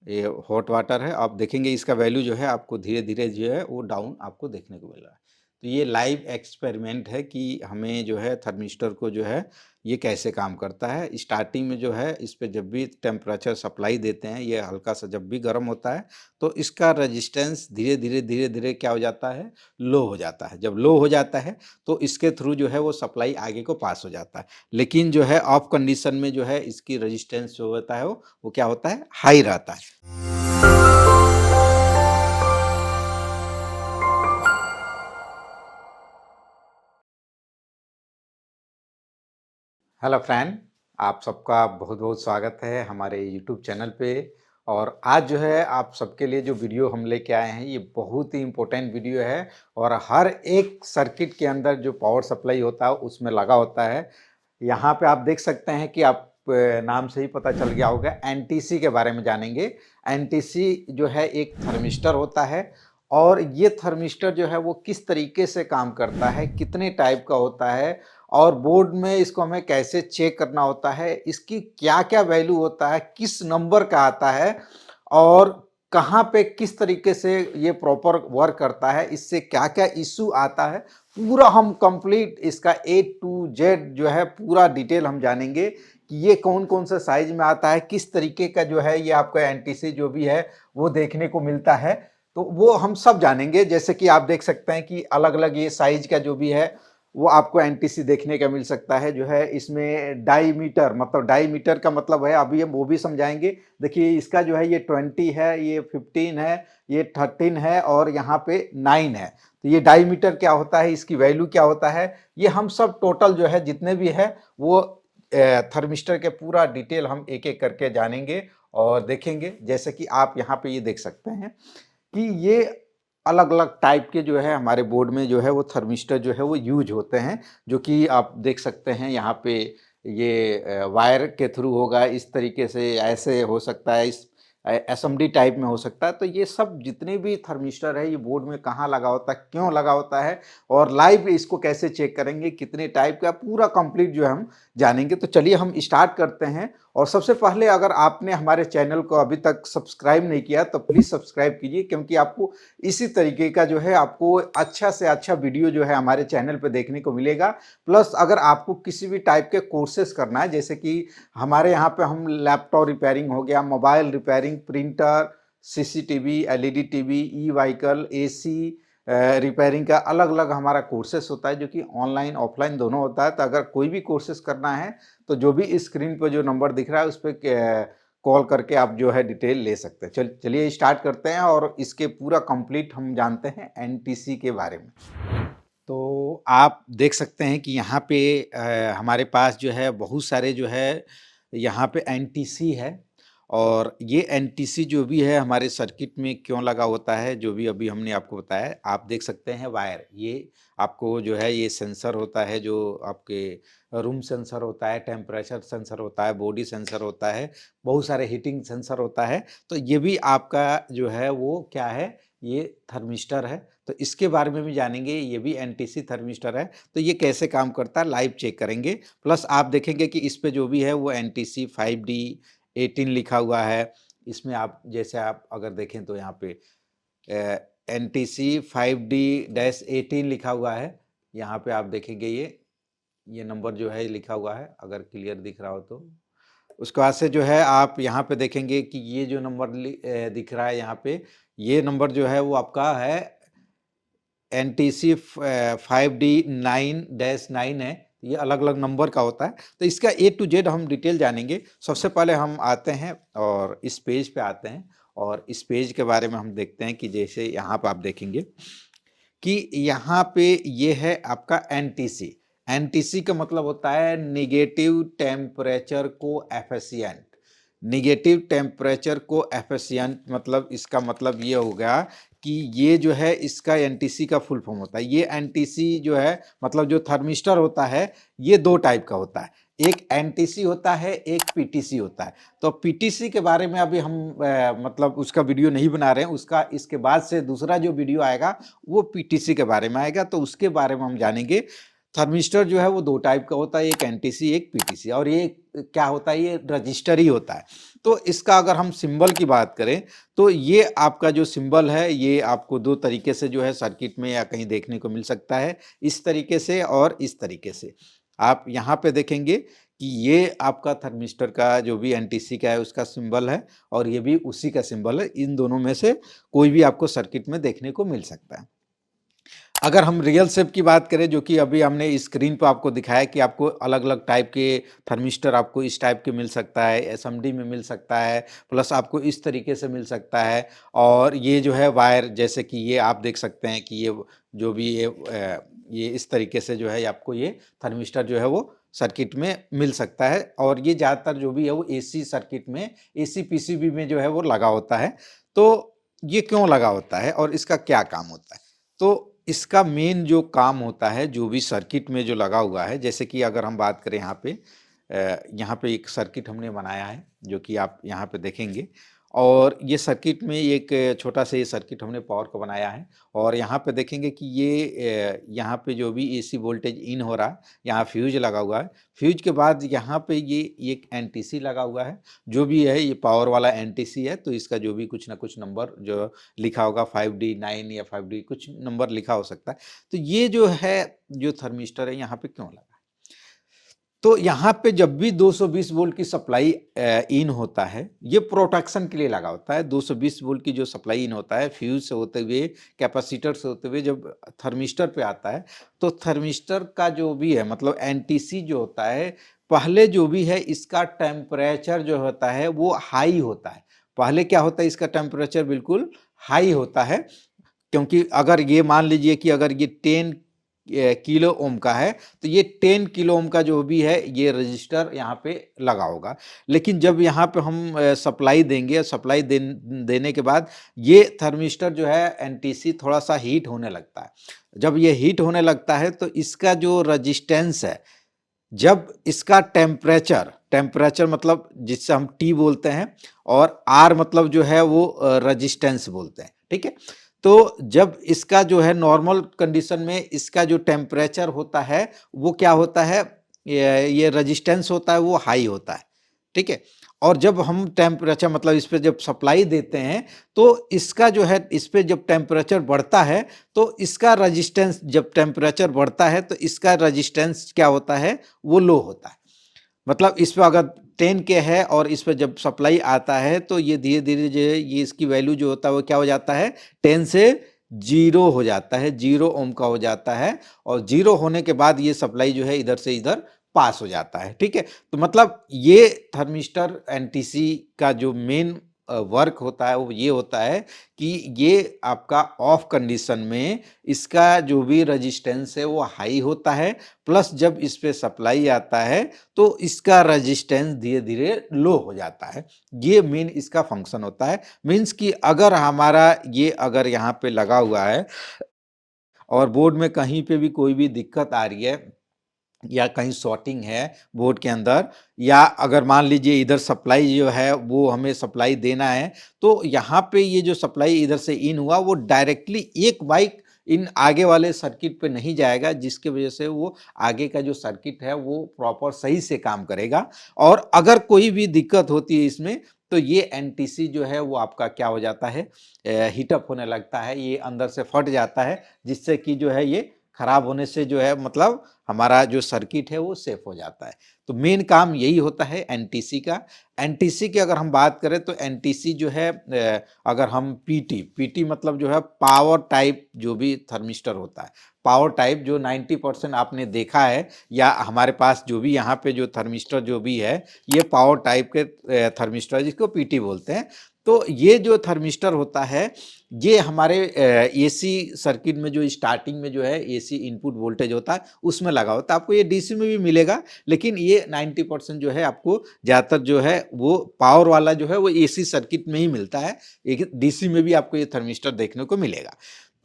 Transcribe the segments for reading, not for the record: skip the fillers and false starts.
ये hot water है, आप देखेंगे इसका वैल्यू जो है आपको धीरे-धीरे जो है वो डाउन आपको देखने को मिल रहा है। तो ये लाइव एक्सपेरिमेंट है कि हमें जो है थर्मिस्टर को जो है ये कैसे काम करता है। स्टार्टिंग में जो है इस पे जब भी टेम्परेचर सप्लाई देते हैं, ये हल्का-सा जब भी गर्म होता है, तो इसका रेजिस्टेंस धीरे-धीरे, धीरे-धीरे क्या हो जाता है, लो हो जाता है। जब लो हो जाता है, तो इसके थ्रू जो है वो सप्लाई आगे को पास हो जाता है। लेकिन जो है ऑफ कंडीशन में जो है इसकी रेजिस्टेंस जो होता है वो क्या होता है, हाई रहता है। हेलो फ्रेंड, आप सबका बहुत-बहुत स्वागत है हमारे यूट्यूब चैनल पे। और आज जो है आप सबके लिए जो वीडियो हम लेके आए हैं, ये बहुत ही इम्पोर्टेंट वीडियो है और हर एक सर्किट के अंदर जो पावर सप्लाई होता है उसमें लगा होता है। यहाँ पे आप देख सकते हैं कि आप नाम से ही पता चल गया होगा, एनटीसी के बारे में जानेंगे। एनटीसी जो है एक थर्मिस्टर होता है और ये थर्मिस्टर जो है वो किस तरीके से काम करता है, कितने टाइप का होता है और बोर्ड में इसको हमें कैसे चेक करना होता है, इसकी क्या-क्या वैल्यू होता है, किस नंबर का आता है और कहाँ पे किस तरीके से ये प्रॉपर वर्क करता है, इससे क्या-क्या इश्यू आता है, पूरा हम कंप्लीट इसका ए टू जेड जो है पूरा डिटेल हम जानेंगे कि ये कौन-कौन से साइज़ में आता है, किस तरीके का जो है ये आपका एनटीसी जो भी है वो देखने को मिलता है। तो वो हम सब जानेंगे, जैसे कि आप देख सकते हैं कि अलग-अलग ये साइज़ का जो भी है वो आपको एनटीसी देखने का मिल सकता है। जो है इसमें डाईमीटर, मतलब डाईमीटर का मतलब है, अभी हम वो भी समझाएँगे। देखिए इसका जो है ये 20 है, ये 15 है, ये 13 है और यहाँ पे 9 है। तो ये डाईमीटर क्या होता है, इसकी वैल्यू क्या होता है, ये हम सब टोटल जो है जितने भी है वो थर्मिस्टर के पूरा डिटेल हम एक-एक करके जानेंगे और देखेंगे। जैसे कि आप यहाँ पे ये देख सकते हैं कि ये अलग-अलग टाइप के जो है हमारे बोर्ड में जो है वो थर्मिस्टर जो है वो यूज़ होते हैं, जो कि आप देख सकते हैं यहाँ पे ये वायर के थ्रू होगा, इस तरीके से ऐसे हो सकता है, इस एसएमडी टाइप में हो सकता है। तो ये सब जितने भी थर्मिस्टर है ये बोर्ड में कहाँ लगा होता है, क्यों लगा होता है और लाइव इसको कैसे चेक करेंगे, कितने टाइप का, पूरा कंप्लीट जो है हम जानेंगे। तो चलिए हम स्टार्ट करते हैं। और सबसे पहले अगर आपने हमारे चैनल को अभी तक सब्सक्राइब नहीं किया तो प्लीज़ सब्सक्राइब कीजिए, क्योंकि आपको इसी तरीके का जो है आपको अच्छा से अच्छा वीडियो जो है हमारे चैनल पे देखने को मिलेगा। प्लस अगर आपको किसी भी टाइप के कोर्सेज़ करना है, जैसे कि हमारे यहाँ पे हम लैपटॉप रिपेयरिंग हो गया, mobile repairing, printer, CCTV, LED TV, e vehicle, AC repairing का अलग-अलग हमारा कोर्सेज़ होता है, जो कि ऑनलाइन, ऑफलाइन दोनों होता है। तो अगर कोई भी कोर्सेज़ करना है तो जो भी स्क्रीन पे जो नंबर दिख रहा है उस पे कॉल करके आप जो है डिटेल ले सकते हैं। चलिए स्टार्ट करते हैं और इसके पूरा कंप्लीट हम जानते हैं एनटीसी के बारे में। तो आप देख सकते हैं कि यहाँ पे हमारे पास जो है बहुत सारे जो है यहाँ पे एनटीसी है और ये एनटीसी जो भी है हमारे सर्किट में क्यों लगा होता है, जो भी अभी हमने आपको बताया। आप देख सकते हैं वायर, ये आपको जो है ये सेंसर होता है, जो आपके रूम सेंसर होता है, टेम्परेचर सेंसर होता है, बॉडी सेंसर होता है, बहुत सारे हीटिंग सेंसर होता है। तो ये भी आपका जो है वो क्या है, ये थर्मिस्टर है। तो इसके बारे में भी जानेंगे, ये भी एनटीसी थर्मिस्टर है। तो ये कैसे काम करता है लाइव चेक करेंगे। प्लस आप देखेंगे कि इस पे जो भी है वो एनटीसी 5D18 लिखा हुआ है। इसमें आप जैसे आप अगर देखें तो यहाँ पे एनटीसी 5D-18 लिखा हुआ है। यहाँ पे आप देखेंगे ये नंबर जो है लिखा हुआ है, अगर क्लियर दिख रहा हो तो। उसके बाद से जो है आप यहाँ पे देखेंगे कि ये जो नंबर दिख रहा है यहाँ पे, ये नंबर जो है वो आपका है एनटीसी 5D9-9 है। ये अलग-अलग नंबर का होता है। तो इसका ए टू जेड हम डिटेल जानेंगे। सबसे पहले हम आते हैं और इस पेज पे आते हैं और इस पेज के बारे में हम देखते हैं कि जैसे यहाँ पे आप देखेंगे कि यहाँ पे ये है आपका एनटीसी। एनटीसी का मतलब होता है negative temperature coefficient. Negative temperature coefficient मतलब इसका मतलब ये हो गया कि ये जो है इसका एनटीसी का फुल फॉर्म होता है। ये एनटीसी जो है मतलब जो थर्मिस्टर होता है, ये 2 टाइप का होता है। एक एनटीसी होता है, एक पीटीसी होता है। तो पीटीसी के बारे में अभी हम मतलब उसका वीडियो नहीं बना रहे हैं, उसका इसके बाद से दूसरा जो वीडियो आएगा वो पीटीसी के बारे में आएगा, तो उसके बारे में हम जानेंगे। थर्मिस्टर जो है वो 2 टाइप का होता है, एक एनटीसी, एक पीटीसी और ये क्या होता है, ये रजिस्टर ही होता है। तो इसका अगर हम सिंबल की बात करें, तो ये आपका जो सिंबल है, ये आपको 2 तरीके से जो है सर्किट में या कहीं देखने को मिल सकता है, इस तरीके से और इस तरीके से। आप यहाँ पे देखेंगे कि ये आपका थर्मिस्टर का जो भी एनटीसी का है उसका सिंबल है और ये भी उसी का सिंबल है। इन दोनों में से कोई भी आपको सर्किट में देखने को मिल सकता है। अगर हम रियल शेप की बात करें, जो कि अभी हमने स्क्रीन पे आपको दिखाया कि आपको अलग-अलग टाइप के थर्मिस्टर आपको इस टाइप के मिल सकता है, एसएमडी में मिल सकता है, प्लस आपको इस तरीके से मिल सकता है और ये जो है वायर जैसे कि ये आप देख सकते हैं कि ये जो भी ये इस तरीके से जो है आपको ये थर्मिस्टर जो है वो सर्किट में मिल सकता है और ये ज़्यादातर जो भी है वो एसी सर्किट में, एसी पीसीबी में जो है वो लगा होता है। तो ये क्यों लगा होता है और इसका क्या काम होता है? तो इसका मेन जो काम होता है, जो भी सर्किट में जो लगा हुआ है, जैसे कि अगर हम बात करें यहाँ पे एक सर्किट हमने बनाया है, जो कि आप यहाँ पे देखेंगे और ये सर्किट में एक छोटा-सा ये सर्किट हमने पावर का बनाया है और यहाँ पे देखेंगे कि यहाँ पे जो भी एसी वोल्टेज इन हो रहा है, यहाँ फ्यूज़ लगा हुआ है। फ्यूज़ के बाद यहाँ पे ये एक एनटीसी लगा हुआ है, जो भी है ये पावर वाला एनटीसी है, तो इसका जो भी कुछ ना कुछ नंबर जो लिखा होगा 5D 9 या 5D कुछ नंबर लिखा हो सकता है। तो ये जो है, जो थर्मिस्टर है यहाँ पे क्यों लगा है? तो यहाँ पे जब भी 220 वोल्ट की सप्लाई इन होता है, ये प्रोटेक्शन के लिए लगा होता है। 220 वोल्ट की जो सप्लाई इन होता है, फ्यूज़ से होते हुए, कैपेसिटर से होते हुए जब थर्मिस्टर पे आता है, तो थर्मिस्टर का जो भी है मतलब एनटीसी जो होता है, पहले जो भी है इसका टेम्परेचर जो होता है वो हाई होता है। पहले क्या होता है, इसका टेम्परेचर बिल्कुल हाई होता है, क्योंकि अगर ये मान लीजिए कि अगर ये 10 किलो ओम का है, तो ये 10 किलो ओम का जो भी है ये रजिस्टर यहाँ पे लगा होगा। लेकिन जब यहाँ पे हम सप्लाई देंगे, सप्लाई देने के बाद ये थर्मिस्टर जो है एनटीसी थोड़ा-सा हीट होने लगता है। जब ये हीट होने लगता है तो इसका जो रजिस्टेंस है, जब इसका टेम्परेचर टेम्परेचर मतलब जिससे हम टी बोलते हैं और आर मतलब जो है वो रजिस्टेंस बोलते हैं, ठीक है? तो जब इसका जो है नॉर्मल कंडीशन में इसका जो टेम्परेचर होता है, वो क्या होता है, ये रजिस्टेंस होता है वो हाई होता है, ठीक है? और जब हम टेम्परेचर मतलब इस पे जब सप्लाई देते हैं, तो इसका जो है इस पे जब टेम्परेचर बढ़ता है, तो इसका रजिस्टेंस जब टेम्परेचर बढ़ता है, तो इसका रजिस्टेंस क्या होता है, वो लो होता है। मतलब इस पे अगर 10 के है और इस पे जब सप्लाई आता है तो ये धीरे-धीरे जो है ये इसकी वैल्यू जो होता है वो क्या हो जाता है, 10 से 0 हो जाता है, 0 ओम का हो जाता है और 0 होने के बाद ये सप्लाई जो है इधर से इधर पास हो जाता है, ठीक है? तो मतलब ये थर्मिस्टर एनटीसी का जो मेन वर्क होता है वो ये होता है कि ये आपका ऑफ कंडीशन में इसका जो भी रेजिस्टेंस है वो हाई होता है, प्लस जब इस पे सप्लाई आता है तो इसका रेजिस्टेंस धीरे-धीरे लो हो जाता है। ये मेन इसका फंक्शन होता है। मीन्स कि अगर हमारा ये अगर यहाँ पे लगा हुआ है और बोर्ड में कहीं पे भी कोई भी दिक्कत आ रही है या कहीं शॉर्टिंग है बोर्ड के अंदर, या अगर मान लीजिए इधर सप्लाई जो है वो हमें सप्लाई देना है, तो यहाँ पे ये जो सप्लाई इधर से इन हुआ वो डायरेक्टली एक बाइक इन आगे वाले सर्किट पे नहीं जाएगा, जिसकी वजह से वो आगे का जो सर्किट है वो प्रॉपर सही से काम करेगा। और अगर कोई भी दिक्कत होती है इसमें, तो ये एनटीसी जो है वो आपका क्या हो जाता है, हीट अप होने लगता है, ये अंदर से फट जाता है, जिससे कि जो है ये खराब होने से जो है मतलब हमारा जो सर्किट है वो सेफ हो जाता है। तो मेन काम यही होता है एनटीसी का। एनटीसी की अगर हम बात करें तो एनटीसी जो है अगर हम पीटी मतलब जो है पावर टाइप जो भी थर्मिस्टर होता है, पावर टाइप जो 90% आपने देखा है या हमारे पास जो भी यहाँ पे जो थर्मिस्टर जो भी है, ये पावर टाइप के थर्मिस्टर जिसको पीटी बोलते हैं। तो ये जो थर्मिस्टर होता है, ये हमारे एसी सर्किट में जो स्टार्टिंग में जो है एसी इनपुट वोल्टेज होता है उसमें लगा होता है। आपको ये डीसी में भी मिलेगा, लेकिन ये 90% जो है आपको ज़्यादातर जो है वो पावर वाला जो है वो एसी सर्किट में ही मिलता है। एक डीसी में भी आपको ये थर्मिस्टर देखने को मिलेगा।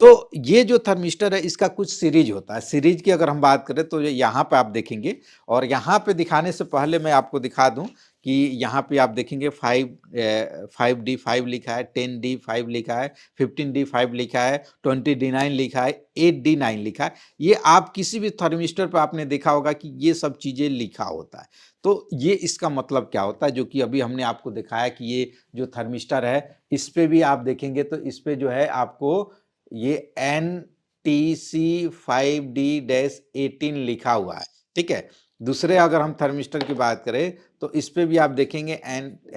तो ये जो थर्मिस्टर है इसका कुछ सीरीज होता है। सीरीज की अगर हम बात करें तो ये यहाँ पे आप देखेंगे और यहाँ पे दिखाने से पहले मैं आपको दिखा दूँ कि यहाँ पे आप देखेंगे 5D5 लिखा है, 10D5 लिखा है, 15D5 लिखा है, 20D9 लिखा है, 8D9 लिखा है। ये आप किसी भी थर्मिस्टर पे आपने देखा होगा कि ये सब चीज़ें लिखा होता है। तो ये इसका मतलब क्या होता है, जो कि अभी हमने आपको दिखाया कि ये जो थर्मिस्टर है, इस पे भी आप देखेंगे तो इस पे जो है आपको ये NTC5D-18 लिखा हुआ है, ठीक है। दूसरे अगर हम थर्मिस्टर की बात करें तो इस पे भी आप देखेंगे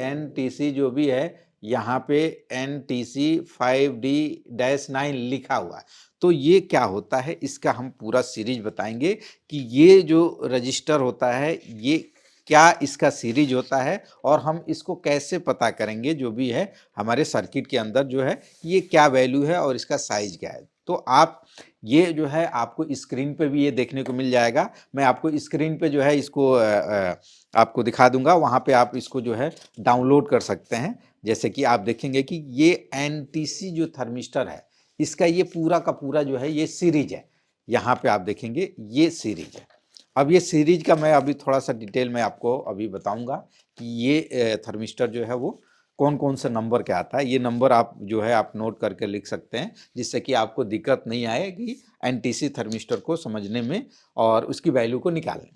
NTC जो भी है यहाँ पे NTC5D-9 लिखा हुआ है। तो ये क्या होता है, इसका हम पूरा सीरीज बताएंगे कि ये जो रजिस्टर होता है ये क्या इसका सीरीज होता है और हम इसको कैसे पता करेंगे जो भी है हमारे सर्किट के अंदर जो है ये क्या वैल्यू है और इसका साइज क्या है। तो आप ये जो है आपको स्क्रीन पे भी ये देखने को मिल जाएगा। मैं आपको स्क्रीन पे जो है इसको आपको दिखा दूंगा, वहाँ पे आप इसको जो है डाउनलोड कर सकते हैं। जैसे कि आप देखेंगे कि ये एनटीसी जो थर्मिस्टर है इसका ये पूरा का पूरा जो है ये सीरीज है। यहाँ पे आप देखेंगे ये सीरीज है। अब ये सीरीज का मैं अभी थोड़ा सा डिटेल में आपको अभी बताऊंगा कि ये थर्मिस्टर जो है वो कौन कौन से नंबर के आता है। ये नंबर आप जो है आप नोट करके लिख सकते हैं, जिससे कि आपको दिक्कत नहीं आएगी एनटीसी थर्मिस्टर को समझने में और उसकी वैल्यू को निकालने में।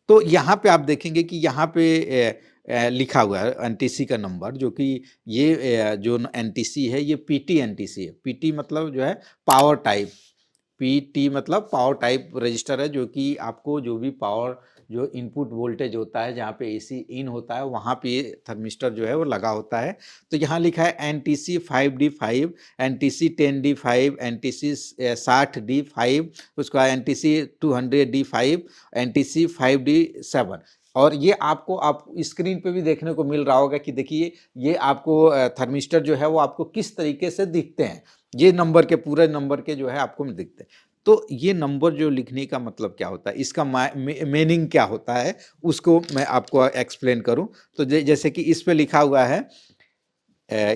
तो यहाँ पे आप देखेंगे कि यहाँ पे लिखा हुआ है एनटीसी का नंबर, जो कि ये जो एनटीसी है ये पीटी एनटीसी है। पीटी मतलब जो है पावर टाइप, पीटी मतलब पावर टाइप रजिस्टर है, जो कि आपको जो भी पावर जो इनपुट वोल्टेज होता है जहाँ पे एसी इन होता है वहाँ पे ये थर्मिस्टर जो है वो लगा होता है। तो यहाँ लिखा है NTC 5D5, NTC 10D5, NTC 60D5, उसका NTC 200D5, NTC 5D7। और ये आपको आप स्क्रीन पे भी देखने को मिल रहा होगा कि देखिए ये आपको थर्मिस्टर जो है वो आपको किस तरीके से दिखते हैं। ये नंबर के पूरे नंबर के जो है आपको दिखते हैं। तो ये नंबर जो लिखने का मतलब क्या होता है, इसका मीनिंग क्या होता है, उसको मैं आपको एक्सप्लेन करूं। तो जैसे कि इस पे लिखा हुआ है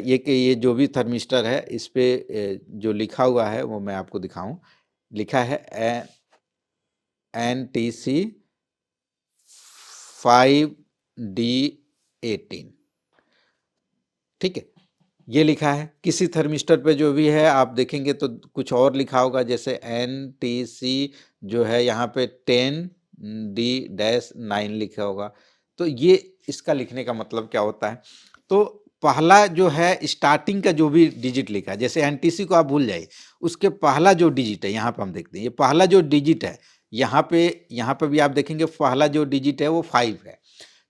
ये कि ये जो भी थर्मिस्टर है इस पे जो लिखा हुआ है वो मैं आपको दिखाऊं। लिखा है NTC 5D-18, ठीक है। ये लिखा है किसी थर्मिस्टर पे जो भी है आप देखेंगे तो कुछ और लिखा होगा, जैसे NTC जो है यहाँ पे 10D-9 लिखा होगा। तो ये इसका लिखने का मतलब क्या होता है। तो पहला जो है स्टार्टिंग का जो भी डिजिट लिखा है, जैसे एनटीसी को आप भूल जाइए, उसके पहला जो डिजिट है यहाँ पे हम देखते हैं, ये पहला जो डिजिट है यहाँ पे भी आप देखेंगे पहला जो डिजिट है वो 5 है,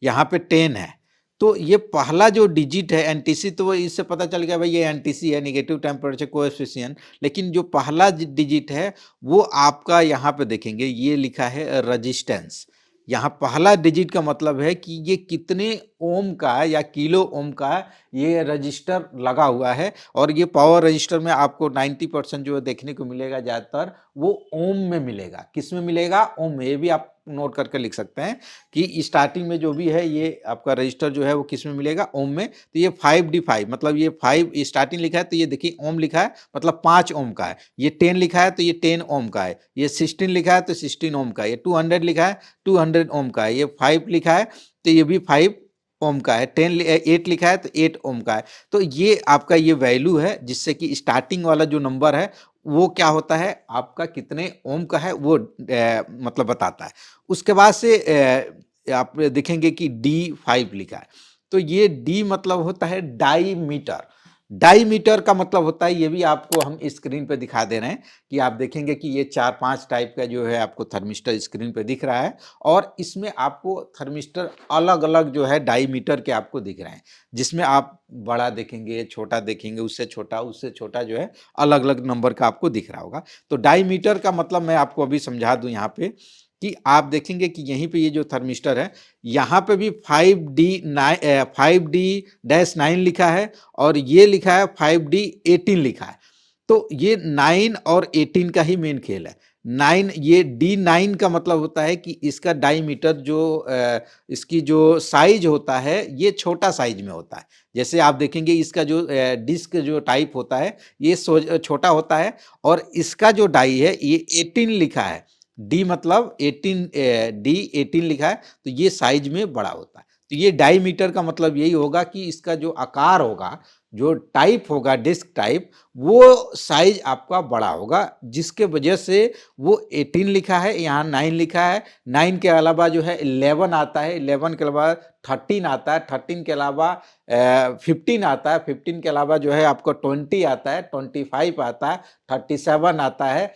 यहाँ पे 10 है। तो ये पहला जो डिजिट है एनटीसी, तो वो इससे पता चल गया भाई ये एनटीसी है, नेगेटिव टेम्परेचर कोएफिशिएंट। लेकिन जो पहला डिजिट है वो आपका यहाँ पे देखेंगे ये लिखा है रेजिस्टेंस। यहाँ पहला डिजिट का मतलब है कि ये कितने ओम का या किलो ओम का ये रजिस्टर लगा हुआ है। और ये पावर रजिस्टर में आपको 90% जो देखने को मिलेगा ज़्यादातर वो ओम में मिलेगा। किस में मिलेगा? ओम में। ये भी आप नोट करके लिख सकते हैं कि स्टार्टिंग में जो भी है ये आपका रजिस्टर जो है वो किस में मिलेगा? ओम में। तो ये 5D5 मतलब ये 5 स्टार्टिंग लिखा है तो ये देखिए ओम लिखा है मतलब 5 ओम का है। ये 10 लिखा है तो ये 10 ओम का है। ये 16 लिखा है तो 16 ओम का है। ये 200 लिखा है 200 ओम का है। ये 5 लिखा है तो ये भी 5 ओम का है। 8 लिखा है तो 8 ओम का है। तो ये आपका ये वैल्यू है, जिससे कि स्टार्टिंग वाला जो नंबर है वो क्या होता है आपका कितने ओम का है वो मतलब बताता है। उसके बाद से आप देखेंगे कि D5 लिखा है। तो ये D मतलब होता है डाई मीटर। डाई मीटर का मतलब होता है, ये भी आपको हम स्क्रीन पे दिखा दे रहे हैं कि आप देखेंगे कि ये 4-5 टाइप का जो है आपको थर्मिस्टर स्क्रीन पे दिख रहा है। और इसमें आपको थर्मिस्टर अलग अलग जो है डाई मीटर के आपको दिख रहे हैं, जिसमें आप बड़ा देखेंगे, छोटा देखेंगे, उससे छोटा जो है अलग अलग नंबर का आपको दिख रहा होगा। तो डाई मीटर का मतलब मैं आपको अभी समझा दूं यहाँ पे कि आप देखेंगे कि यहीं पे ये जो थर्मिस्टर है यहाँ पे भी 5D-9 लिखा है और ये लिखा है 5D-18 लिखा है। तो ये 9 और 18 का ही मेन खेल है। 9 ये D9 का मतलब होता है कि इसका डायमीटर जो इसकी जो साइज होता है ये छोटा साइज में होता है। जैसे आप देखेंगे इसका जो डिस्क जो टाइप होता है ये छोटा होता है और इसका जो डाई है ये 18 लिखा है। डी मतलब 18 D18 लिखा है तो ये साइज में बड़ा होता है। तो ये डाईमीटर का मतलब यही होगा कि इसका जो आकार होगा, जो टाइप होगा डिस्क टाइप, वो साइज आपका बड़ा होगा, जिसके वजह से वो 18 लिखा है, यहाँ 9 लिखा है। 9 के अलावा जो है 11 आता है, 11 के अलावा 13 आता है, 13 के अलावा 15 आता है, 15 के अलावा जो है आपको 20 आता है, 25 आता है, 37 आता है,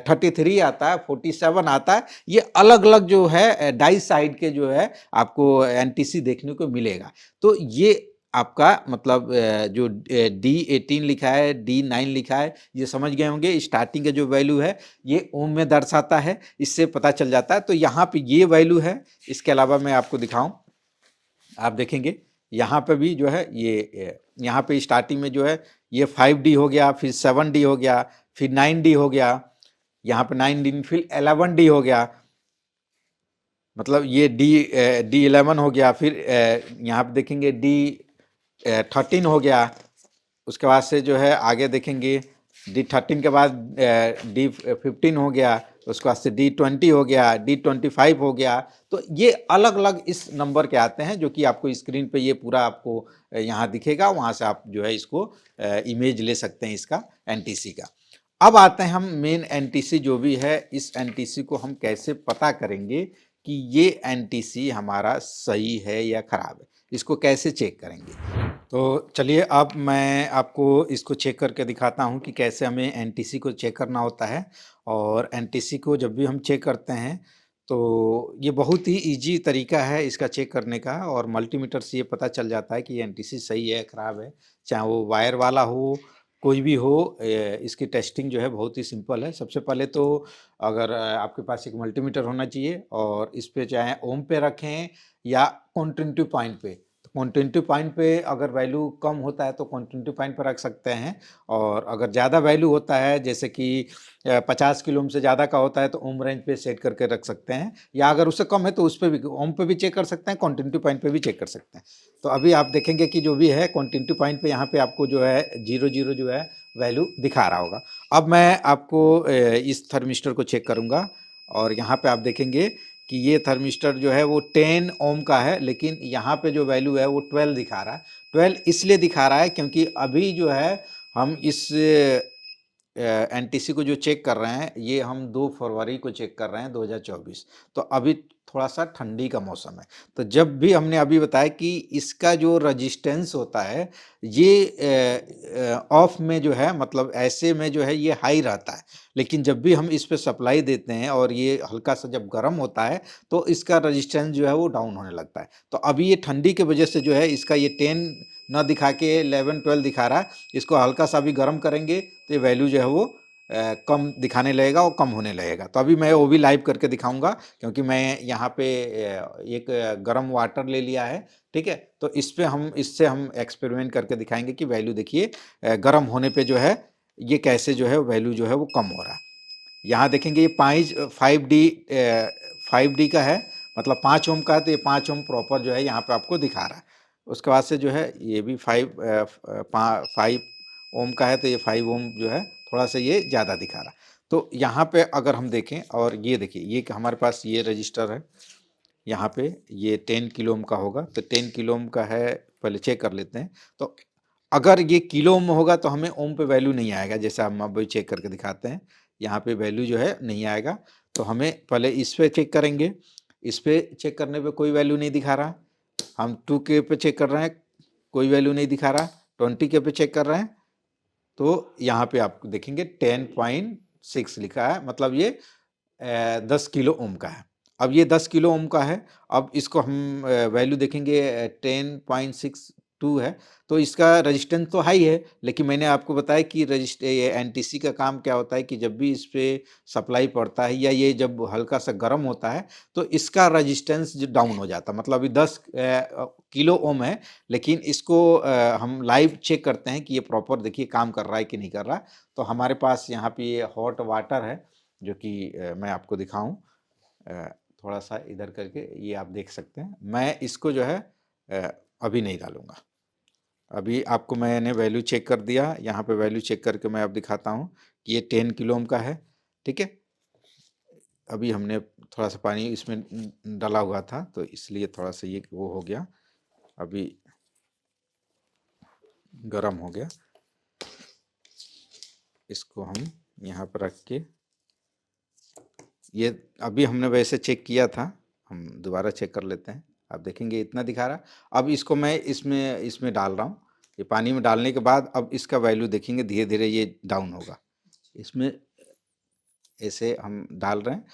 33 आता है, 47 आता है। ये अलग-अलग जो है डाई साइड के जो है आपको एनटीसी देखने को मिलेगा। तो ये आपका मतलब जो D18 लिखा है, D9 लिखा है, ये समझ गए होंगे। स्टार्टिंग का जो वैल्यू है ये ओम में दर्शाता है, इससे पता चल जाता है। तो यहाँ पे ये वैल्यू है। इसके अलावा मैं आपको दिखाऊं, आप देखेंगे यहाँ पे भी जो है ये यहाँ पे स्टार्टिंग में जो है ये 5D हो गया, फिर 7D हो गया, फिर 9D हो गया, यहाँ पे 9D फिर 11D हो गया, मतलब ये D11 हो गया, फिर यहाँ पे देखेंगे D13 हो गया। उसके बाद से जो है आगे देखेंगे D13 के बाद D15 हो गया, उसके बाद से D20 हो गया, D25 हो गया। तो ये अलग अलग इस नंबर के आते हैं, जो कि आपको स्क्रीन पे ये पूरा आपको यहाँ दिखेगा। वहाँ से आप जो है इसको इमेज ले सकते हैं इसका एनटीसी का। अब आते हैं हम मेन एनटीसी जो भी है, इस एनटीसी को हम कैसे पता करेंगे कि ये एनटीसी हमारा सही है या खराब है, इसको कैसे चेक करेंगे। तो चलिए अब मैं आपको इसको चेक करके दिखाता हूँ कि कैसे हमें एनटीसी को चेक करना होता है। और एनटीसी को जब भी हम चेक करते हैं तो ये बहुत ही इजी तरीका है इसका चेक करने का, और मल्टीमीटर से ये पता चल जाता है कि एनटीसी सही है खराब है, चाहे वो वायर वाला हो कोई भी हो। इसकी टेस्टिंग जो है बहुत ही सिंपल है। सबसे पहले तो अगर आपके पास एक मल्टीमीटर होना चाहिए, और इस पे चाहे ओम पे रखें या कॉन्टिन्यूटी पॉइंट पे। कॉन्टिन्यूटी पॉइंट पे अगर वैल्यू कम होता है तो कॉन्टिन्यूटी पॉइंट पर रख सकते हैं, और अगर ज़्यादा वैल्यू होता है जैसे कि 50 किलो ओम से ज़्यादा का होता है तो ओम रेंज पे सेट करके रख सकते हैं, या अगर उससे कम है तो उस पर भी ओम पे भी चेक कर सकते हैं, कॉन्टिन्यूटी पॉइंट पे भी चेक कर सकते हैं। तो अभी आप देखेंगे कि जो भी है कॉन्टिन्यूटी पॉइंट पे यहाँ पे आपको जो है 00 जो है वैल्यू दिखा रहा होगा। अब मैं आपको इस थर्मिस्टर को चेक करूँगा, और यहाँ पे आप देखेंगे कि ये थर्मिस्टर जो है वो 10 ओम का है, लेकिन यहाँ पे जो वैल्यू है वो 12 दिखा रहा है। 12 इसलिए दिखा रहा है क्योंकि अभी जो है हम इस एनटीसी को जो चेक कर रहे हैं ये हम 2 फरवरी को चेक कर रहे हैं 2024। तो अभी थोड़ा सा ठंडी का मौसम है। तो जब भी हमने अभी बताया कि इसका जो रजिस्टेंस होता है ये ऑफ में जो है मतलब ऐसे में जो है ये हाई रहता है, लेकिन जब भी हम इस पे सप्लाई देते हैं और ये हल्का सा जब गर्म होता है तो इसका रजिस्टेंस जो है वो डाउन होने लगता है। तो अभी ये ठंडी की वजह से जो है इसका ये 10 ना दिखा के 11-12 दिखा रहा है। इसको हल्का सा भी गर्म करेंगे तो ये वैल्यू जो है वो कम दिखाने लगेगा और कम होने लगेगा। तो अभी मैं वो भी लाइव करके दिखाऊंगा, क्योंकि मैं यहाँ पे एक गर्म वाटर ले लिया है, ठीक है। तो इससे हम एक्सपेरिमेंट करके दिखाएंगे कि वैल्यू देखिए गर्म होने पे जो है ये कैसे जो है वैल्यू जो है वो कम हो रहा है। यहाँ देखेंगे ये 5D का है, मतलब 5 ओम का है, तो ये 5 ओम प्रॉपर जो है यहाँ पे आपको दिखा रहा है। उसके बाद से जो है ये भी 5 ओम का है, तो ये 5 ओम जो है थोड़ा सा ये ज़्यादा दिखा रहा है। तो यहाँ पे अगर हम देखें, और ये देखिए ये हमारे पास ये रजिस्टर है, यहाँ पे ये 10 किलो ओम का होगा, तो 10 किलो ओम का है, पहले चेक कर लेते हैं। तो अगर ये किलो ओम होगा तो हमें ओम पे वैल्यू नहीं आएगा, जैसे हम अभी चेक करके दिखाते हैं। यहाँ पे वैल्यू जो है नहीं आएगा, तो हमें पहले इस पे चेक करेंगे। इस पे चेक करने पे कोई वैल्यू नहीं दिखा रहा। हम 2K पे चेक कर रहे हैं, कोई वैल्यू नहीं दिखा रहा। 20K पे चेक कर रहे हैं, तो यहाँ पे आप देखेंगे 10.6 लिखा है, मतलब ये 10 किलो ओम का है। अब ये 10 किलो ओम का है, अब इसको हम वैल्यू देखेंगे 10.62 है, तो इसका रजिस्टेंस तो हाई है, लेकिन मैंने आपको बताया कि ये एनटीसी का काम क्या होता है कि जब भी इस पे सप्लाई पड़ता है या ये जब हल्का सा गर्म होता है तो इसका रजिस्टेंस जो डाउन हो जाता है। मतलब अभी 10 किलो ओम है, लेकिन इसको हम लाइव चेक करते हैं कि ये प्रॉपर देखिए काम कर रहा है कि नहीं कर रहा। तो हमारे पास यहाँ पे ये हॉट वाटर है, जो कि मैं आपको दिखाऊं थोड़ा सा इधर करके, ये आप देख सकते हैं। मैं इसको जो है अभी नहीं डालूंगा। अभी आपको मैंने वैल्यू चेक कर दिया, यहाँ पे वैल्यू चेक करके मैं अब दिखाता हूँ कि ये 10 किलो ओम का है, ठीक है। अभी हमने थोड़ा सा पानी इसमें डाला हुआ था, तो इसलिए थोड़ा सा ये वो हो गया, अभी गर्म हो गया। इसको हम यहाँ पर रख के, ये अभी हमने वैसे चेक किया था, हम दोबारा चेक कर लेते हैं। आप देखेंगे इतना दिखा रहा। अब इसको मैं इसमें इसमें डाल रहा हूँ। ये पानी में डालने के बाद अब इसका वैल्यू देखेंगे, धीरे धीरे ये डाउन होगा। इसमें ऐसे हम डाल रहे हैं,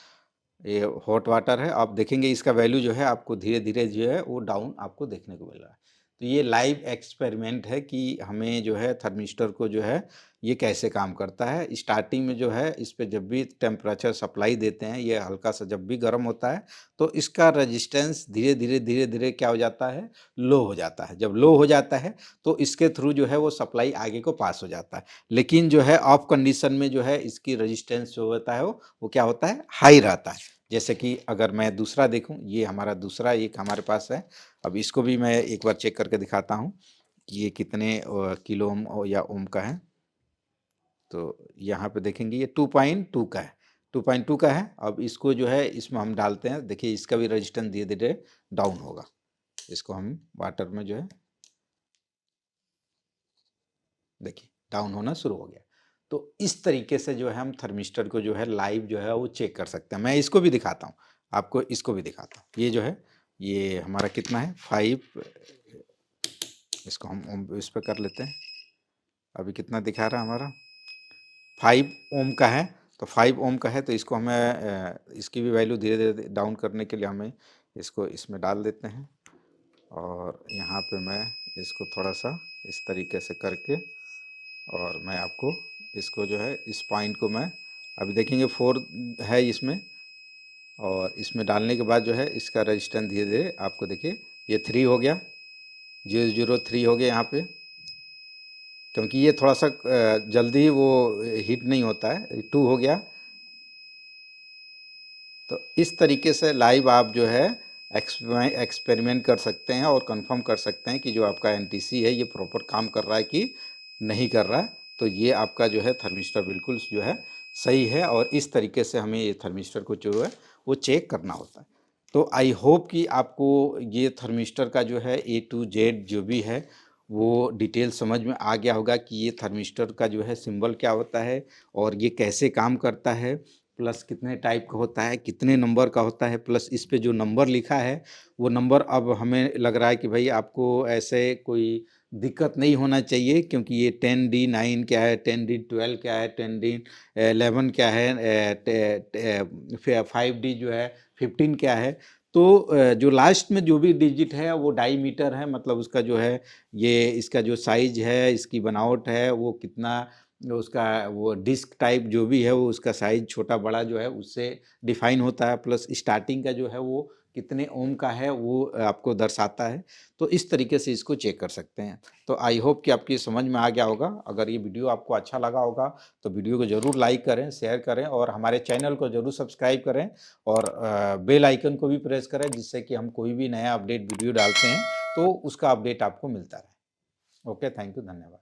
ये हॉट वाटर है। आप देखेंगे इसका वैल्यू जो है आपको धीरे धीरे जो है वो डाउन आपको देखने को मिल रहा है। तो ये लाइव एक्सपेरिमेंट है कि हमें जो है थर्मिस्टर को जो है ये कैसे काम करता है। स्टार्टिंग में जो है इस पे जब भी टेम्परेचर सप्लाई देते हैं, ये हल्का सा जब भी गर्म होता है तो इसका रेजिस्टेंस धीरे धीरे क्या हो जाता है, लो हो जाता है। जब लो हो जाता है तो इसके थ्रू जो है वो सप्लाई आगे को पास हो जाता है। लेकिन जो है ऑफ कंडीशन में जो है इसकी रेजिस्टेंस जो होता है वो क्या होता है, हाई रहता है। जैसे कि अगर मैं दूसरा देखूं, ये हमारा दूसरा एक हमारे पास है। अब इसको भी मैं एक बार चेक करके दिखाता हूं कि ये कितने किलो ओम या ओम का है। तो यहाँ पे देखेंगे ये 2.2 का है, 2.2 का है। अब इसको जो है इसमें हम डालते हैं, देखिए इसका भी रेजिस्टेंस धीरे धीरे डाउन होगा। इसको हम वाटर में जो है देखिए डाउन होना शुरू हो गया। तो इस तरीके से जो है हम थर्मिस्टर को जो है लाइव जो है वो चेक कर सकते हैं। मैं इसको भी दिखाता हूँ आपको, इसको भी दिखाता हूँ। ये जो है ये हमारा कितना है 5, इसको हम इस पर कर लेते हैं। अभी कितना दिखा रहा है हमारा 5 ओम का है। तो 5 ओम का है, तो इसको हमें इसकी भी वैल्यू धीरे धीरे डाउन करने के लिए हमें इसको इसमें डाल देते हैं। और यहाँ पे मैं इसको थोड़ा सा इस तरीके से करके, और मैं आपको इसको जो है इस पॉइंट को मैं अभी देखेंगे 4 है इसमें, और इसमें डालने के बाद जो है इसका रेजिस्टेंस धीरे धीरे आपको देखिए ये 3 हो गया, 003 हो गया यहाँ पे। क्योंकि ये थोड़ा सा जल्दी वो हीट नहीं होता है, 2 हो गया। तो इस तरीके से लाइव आप जो है एक्सपेरिमेंट कर सकते हैं और कंफर्म कर सकते हैं कि जो आपका एनटीसी है ये प्रॉपर काम कर रहा है कि नहीं कर रहा है। तो ये आपका जो है थर्मिस्टर बिल्कुल जो है सही है, और इस तरीके से हमें ये थर्मिस्टर को जो है वो चेक करना होता है। तो आई होप कि आपको ये थर्मिस्टर का जो है A to Z जो भी है वो डिटेल समझ में आ गया होगा कि ये थर्मिस्टर का जो है सिंबल क्या होता है और ये कैसे काम करता है, प्लस कितने टाइप का होता है, कितने नंबर का होता है, प्लस इस पे जो नंबर लिखा है वो नंबर अब हमें लग रहा है कि भाई आपको ऐसे कोई दिक्कत नहीं होना चाहिए, क्योंकि ये 10D9 क्या है, 10D12 क्या है, 10D11 क्या है, 5D जो है 15 क्या है। तो जो लास्ट में जो भी डिजिट है वो डाईमीटर है, मतलब उसका जो है ये इसका जो साइज है, इसकी बनावट है वो कितना, उसका वो डिस्क टाइप जो भी है वो उसका साइज छोटा बड़ा जो है उससे डिफाइन होता है। प्लस स्टार्टिंग का जो है वो कितने ओम का है वो आपको दर्शाता है। तो इस तरीके से इसको चेक कर सकते हैं। तो आई होप कि आपकी समझ में आ गया होगा। अगर ये वीडियो आपको अच्छा लगा होगा तो वीडियो को ज़रूर लाइक करें, शेयर करें, और हमारे चैनल को ज़रूर सब्सक्राइब करें, और बेल आइकन को भी प्रेस करें, जिससे कि हम कोई भी नया अपडेट वीडियो डालते हैं तो उसका अपडेट आपको मिलता रहे। ओके, थैंक यू, धन्यवाद।